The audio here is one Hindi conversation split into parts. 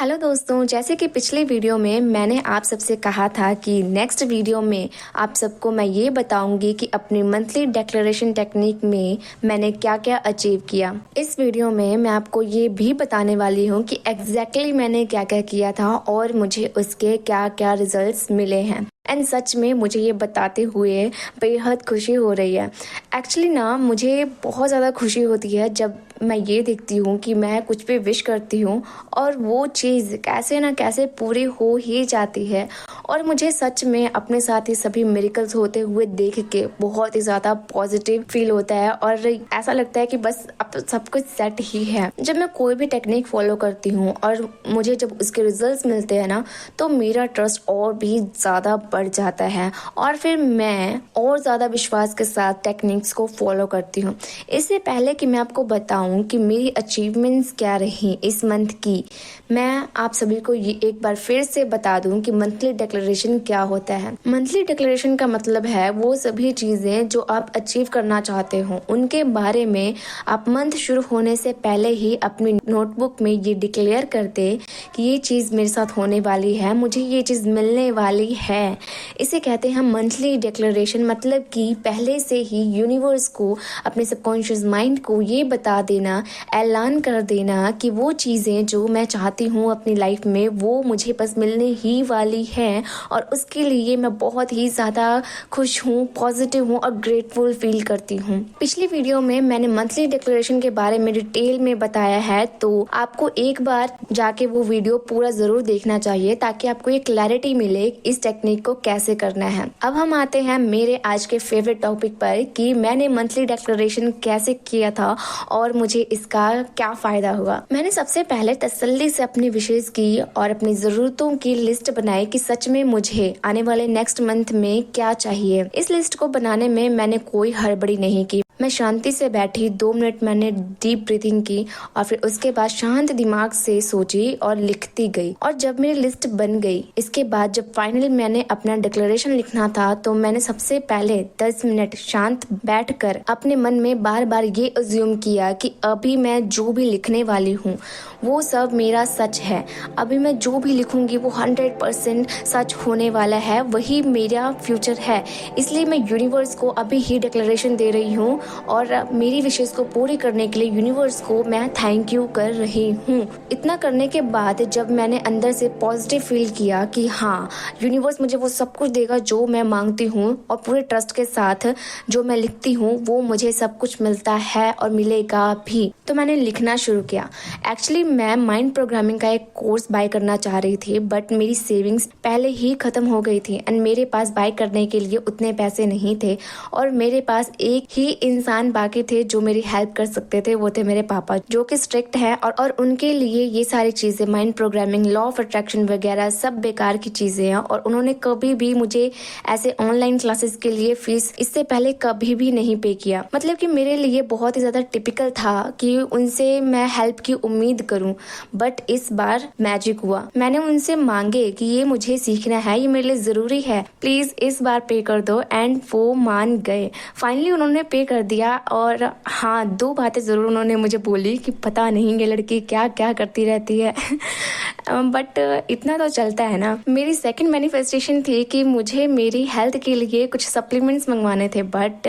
हेलो दोस्तों, जैसे कि पिछले वीडियो में मैंने आप सबसे कहा था कि नेक्स्ट वीडियो में आप सबको मैं ये बताऊंगी कि अपनी मंथली डिक्लेरेशन टेक्निक में मैंने क्या क्या अचीव किया। इस वीडियो में मैं आपको ये भी बताने वाली हूँ कि एग्जैक्टली मैंने क्या क्या किया था और मुझे उसके क्या क्या रिजल्ट्स मिले हैं। एंड सच में मुझे ये बताते हुए बेहद खुशी हो रही है। एक्चुअली ना मुझे बहुत ज़्यादा खुशी होती है जब मैं ये देखती हूँ कि मैं कुछ भी विश करती हूँ और वो चीज़ कैसे ना कैसे पूरी हो ही जाती है। और मुझे सच में अपने साथ ही सभी मिरेकल्स होते हुए देख के बहुत ही ज़्यादा पॉजिटिव फील होता है और ऐसा लगता है कि बस अब तो सब कुछ सेट ही है। जब मैं कोई भी टेक्निक फॉलो करती हूँ और मुझे जब उसके रिजल्ट्स मिलते हैं ना, तो मेरा ट्रस्ट और भी ज़्यादा बढ़ जाता है और फिर मैं और ज़्यादा विश्वास के साथ टेक्निक्स को फॉलो करती हूँ। इससे पहले कि मैं आपको बताऊँ कि मेरी अचीवमेंट्स क्या रही इस मंथ की, मैं आप सभी को ये एक बार फिर से बता दूं कि मंथली डिक्लेरेशन क्या होता है। मंथली डिक्लेरेशन का मतलब है वो सभी चीज़ें जो आप अचीव करना चाहते हो उनके बारे में आप मंथ शुरू होने से पहले ही अपनी नोटबुक में ये डिक्लेयर करते कि ये चीज़ मेरे साथ होने वाली है, मुझे ये चीज़ मिलने वाली है। इसे कहते हैं मंथली डिक्लेरेशन। मतलब कि पहले से ही यूनिवर्स को, अपने सबकॉन्शियस माइंड को ये बता देना, ऐलान कर देना कि वो चीज़ें जो मैं चाहती हूँ अपनी लाइफ में वो मुझे बस मिलने ही वाली है और उसके लिए मैं बहुत ही ज़्यादा खुश हूँ, पॉजिटिव हूँ और ग्रेटफुल फील करती हूँ। पिछली वीडियो में मैंने मंथली डिक्लेरेशन के बारे में डिटेल में बताया है, तो आपको एक बार जाके वो वीडियो पूरा ज़रूर देखना चाहिए ताकि आपको ये क्लैरिटी मिले इस टेक्निक को कैसे करना है। अब हम आते हैं मेरे आज के फेवरेट टॉपिक पर कि मैंने मंथली डिक्लेरेशन कैसे किया था और मुझे इसका क्या फायदा हुआ। मैंने सबसे पहले तसल्ली से अपनी विशेष की और अपनी जरूरतों की लिस्ट बनाई कि सच में मुझे आने वाले नेक्स्ट मंथ में क्या चाहिए। इस लिस्ट को बनाने में मैंने कोई हड़बड़ी नहीं की। मैं शांति से बैठी, 2 मिनट मैंने डीप ब्रीथिंग की और फिर उसके बाद शांत दिमाग से सोची और लिखती गई। और जब मेरी लिस्ट बन गई, इसके बाद जब फाइनली मैंने अपना डिक्लेरेशन लिखना था तो मैंने सबसे पहले 10 मिनट शांत बैठकर अपने मन में बार बार ये अज्यूम किया कि अभी मैं जो भी लिखने वाली हूँ वो सब मेरा सच है। अभी मैं जो भी लिखूंगी वो 100% सच होने वाला है, वही मेरा फ्यूचर है। इसलिए मैं यूनिवर्स को अभी ही डिक्लेरेशन दे रही हूँ और मेरी विशेष को पूरी करने के लिए यूनिवर्स को मैं थैंक यू कर रही हूँ। इतना करने के बाद जब मैंने अंदर से पॉजिटिव फील किया कि हाँ, यूनिवर्स मुझे वो सब कुछ देगा जो मैं मांगती हूँ और पूरे ट्रस्ट के साथ जो मैं लिखती हूँ वो मुझे सब कुछ मिलता है और मिलेगा भी, तो मैंने लिखना शुरू किया। एक्चुअली मैं माइंड प्रोग्रामिंग का एक कोर्स बाय करना चाह रही थी, बट मेरी सेविंग्स पहले ही खत्म हो गई थी एंड मेरे पास बाय करने के लिए उतने पैसे नहीं थे और मेरे पास एक ही इंसान बाकी थे जो मेरी हेल्प कर सकते थे, वो थे मेरे पापा, जो कि स्ट्रिक्ट है और उनके लिए ये सारी चीजें, mind programming, law of attraction वगैरह सब बेकार की चीजें हैं और उन्होंने कभी भी मुझे ऐसे ऑनलाइन क्लासेस के लिए फीस इससे पहले कभी भी नहीं पे किया। मतलब कि मेरे लिए बहुत ही ज्यादा टिपिकल था कि उनसे मैं हेल्प की उम्मीद करूं, बट इस बार मैजिक हुआ। मैंने उनसे मांगे कि ये मुझे सीखना है, ये मेरे लिए जरूरी है, प्लीज इस बार पे कर दो, एंड वो मान गए। फाइनली उन्होंने पे कर दिया। और हाँ, 2 बातें जरूर उन्होंने मुझे बोली कि पता नहीं ये लड़की क्या क्या करती रहती है बट इतना तो चलता है ना। मेरी सेकंड मैनिफेस्टेशन थी कि मुझे मेरी हेल्थ के लिए कुछ सप्लीमेंट्स मंगवाने थे, बट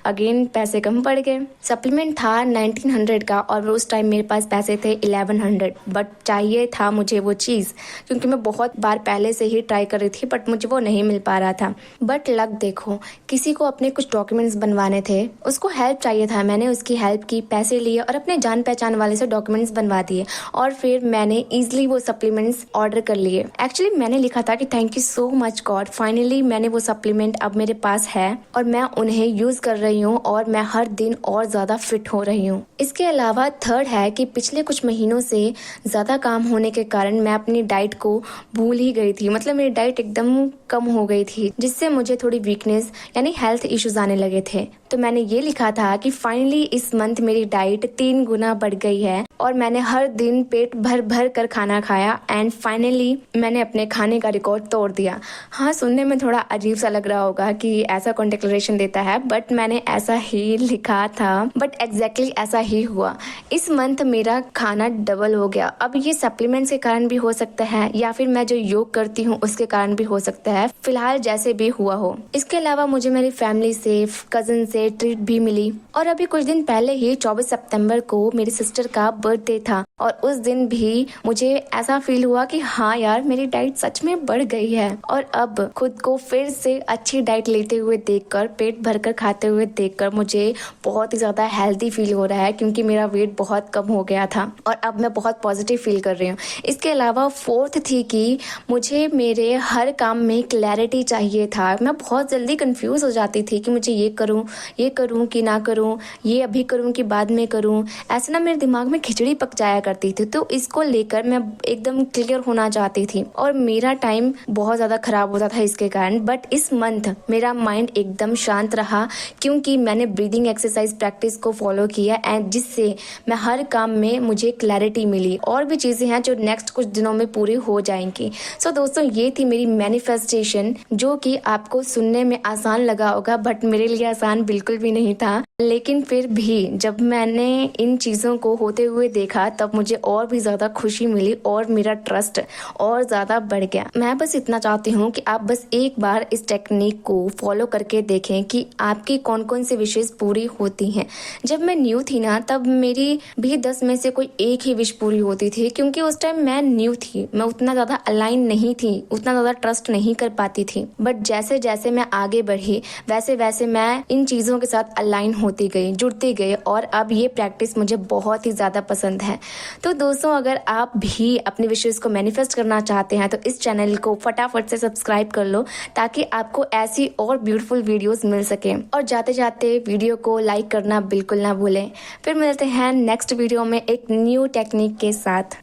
अगेन पैसे कम पड़ गए। सप्लीमेंट था 1900 का और उस टाइम मेरे पास पैसे थे 1100, बट चाहिए था मुझे वो चीज़ क्योंकि मैं बहुत बार पहले से ही ट्राई कर रही थी, बट मुझे वो नहीं मिल पा रहा था। बट लक देखो, किसी को अपने कुछ डॉक्यूमेंट्स बनवाने थे, उसको हेल्प चाहिए था, मैंने उसकी हेल्प की, पैसे लिए और अपने जान पहचान वाले से डॉक्यूमेंट्स बनवा दिए और फिर मैंने इजीली वो सप्लीमेंट्स ऑर्डर कर लिए। एक्चुअली मैंने लिखा था कि thank you so much God, finally मैंने वो सप्लीमेंट अब मेरे पास है और मैं उन्हें यूज कर रही हूँ और मैं हर दिन और ज्यादा फिट हो रही हूँ। इसके अलावा थर्ड है कि पिछले कुछ महीनों से ज्यादा काम होने के कारण मैं अपनी डाइट को भूल ही गई थी। मतलब मेरी डाइट एकदम कम हो गई थी जिससे मुझे थोड़ी वीकनेस यानी हेल्थ इश्यूज आने लगे थे। तो मैंने ये लिखा था कि फाइनली इस मंथ मेरी डाइट 3 गुना बढ़ गई है और मैंने हर दिन पेट भर भर कर खाना खाया एंड फाइनली मैंने अपने खाने का रिकॉर्ड तोड़ दिया। हाँ, सुनने में थोड़ा अजीब सा लग रहा होगा कि ऐसा कौन डिक्लेरेशन देता है, बट मैंने ऐसा ही लिखा था, बट एग्जैक्टली ऐसा ही हुआ। इस मंथ मेरा खाना डबल हो गया। अब ये सप्लीमेंट्स के कारण भी हो सकता है या फिर मैं जो योग करती हूँ उसके कारण भी हो सकता है, फिलहाल जैसे भी हुआ हो। इसके अलावा मुझे मेरी फैमिली से, कजिन से ट्रीट भी मिली और अभी कुछ दिन पहले ही 24 सितंबर को मेरी सिस्टर का बर्थडे था और उस दिन भी मुझे ऐसा फील हुआ कि हाँ यार, मेरी डाइट सच में बढ़ गई है। और अब खुद को फिर से अच्छी डाइट लेते हुए देखकर, पेट भरकर खाते हुए देखकर मुझे बहुत ही ज्यादा हेल्दी फील हो रहा है क्योंकि मेरा वेट बहुत कम हो गया था और अब मैं बहुत पॉजिटिव फील कर रही हूँ। इसके अलावा फोर्थ थी कि मुझे मेरे हर काम में क्लैरिटी चाहिए था। मैं बहुत जल्दी कंफ्यूज हो जाती थी कि मुझे ये करूँ कि ना करूँ, ये अभी करूँ कि बाद में करूँ। ऐसे ना मेरे दिमाग में खिचड़ी पक जाया करती थी, तो इसको लेकर मैं एकदम क्लियर होना चाहती थी और मेरा टाइम बहुत ज्यादा खराब होता था इसके कारण। बट इस मंथ मेरा माइंड एकदम शांत रहा क्योंकि मैंने ब्रीदिंग एक्सरसाइज प्रैक्टिस को फॉलो किया एंड जिससे मैं हर काम में मुझे क्लैरिटी मिली। और भी चीजें हैं जो नेक्स्ट कुछ दिनों में पूरी हो जाएंगी। सो दोस्तों, ये थी मेरी मैनिफेस्टेशन जो कि आपको सुनने में आसान लगा होगा, बट मेरे लिए आसान बिल्कुल भी नहीं था। लेकिन फिर भी जब मैंने इन चीजों को होते हुए देखा तब मुझे और भी ज्यादा खुशी मिली और मेरा ट्रस्ट और ज्यादा बढ़ गया। मैं बस इतना चाहती हूँ कि आप बस एक बार इस टेक्निक को फॉलो करके देखें कि आपकी कौन कौन सी विशेष पूरी होती हैं। जब मैं न्यू थी ना, तब मेरी भी 10 में से कोई एक ही विश पूरी होती थी क्योंकि उस टाइम मैं न्यू थी, मैं उतना ज्यादा अलाइन नहीं थी, उतना ज्यादा ट्रस्ट नहीं कर पाती थी। बट जैसे जैसे मैं आगे बढ़ी वैसे वैसे मैं इन चीजों के साथ अलाइन होती गई, जुड़ती गई और अब ये प्रैक्टिस मुझे बहुत ही ज्यादा पसंद है। तो दोस्तों, अगर आप भी अपनी विशेष को मैनिफेस्ट करना चाहते हैं तो इस चैनल को फटाफट से सब्सक्राइब कर लो ताकि आपको ऐसी और ब्यूटीफुल वीडियोस मिल सके। और जाते जाते वीडियो को लाइक करना बिल्कुल ना भूलें। फिर मिलते हैं नेक्स्ट वीडियो में एक न्यू टेक्निक के साथ।